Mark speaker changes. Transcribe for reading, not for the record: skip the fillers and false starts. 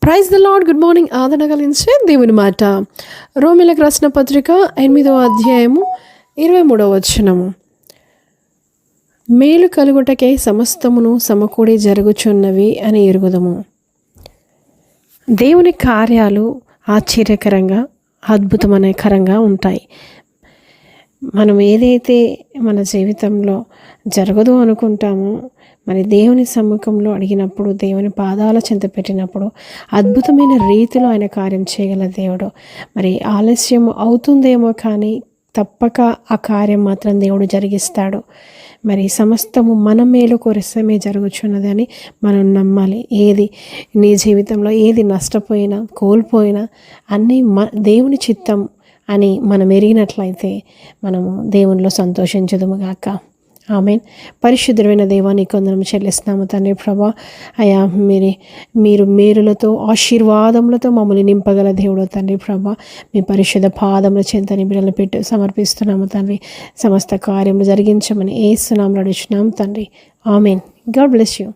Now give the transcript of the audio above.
Speaker 1: Praise the lord. Good morning. ఆదరణ కలిగించే దేవుని మాట. రోమిలకు రాసిన పత్రిక 8వ అధ్యాయము 23వ వచనము. మేలు కలుగుటకే సమస్తమును సమకూడి జరుగుచున్నవి అని ఎరుగుదము. దేవుని కార్యాలు ఆశ్చర్యకరంగా అద్భుతమనేకరంగా ఉంటాయి. మనం ఏదైతే మన జీవితంలో జరగదు అనుకుంటామో, మరి దేవుని సమ్ముఖంలో అడిగినప్పుడు, దేవుని పాదాల చెంత పెట్టినప్పుడు అద్భుతమైన రీతిలో ఆయన కార్యం చేయగల దేవుడు. మరి ఆలస్యం అవుతుందేమో కానీ తప్పక ఆ కార్యం మాత్రం దేవుడు జరిగిస్తాడు. మరి సమస్తము మన మేలు కోసమే జరుగుచున్నదని మనం నమ్మాలి. ఏది నీ జీవితంలో ఏది నష్టపోయినా కోల్పోయినా అన్నీ దేవుని చిత్తం అని మనం ఎరిగినట్లయితే మనము దేవునిలో సంతోషించదుముగాక. ఆమేన్. పరిశుద్ధమైన దేవా, నీకు వందనం చెల్లిస్తున్నాము తండ్రి. ప్రభా, అయా మీరు మేలులతో ఆశీర్వాదములతో మమ్మల్ని నింపగల దేవుడు తండ్రి. ప్రభా, మీ పరిశుద్ధ పాదముల చెంతని బిడ్డలు పెట్టి సమర్పిస్తున్నాము తండ్రి. సమస్త కార్యములు జరిగించమని యేసు నామములో అడుగుచున్నాము తండ్రి. ఆమేన్. God bless you.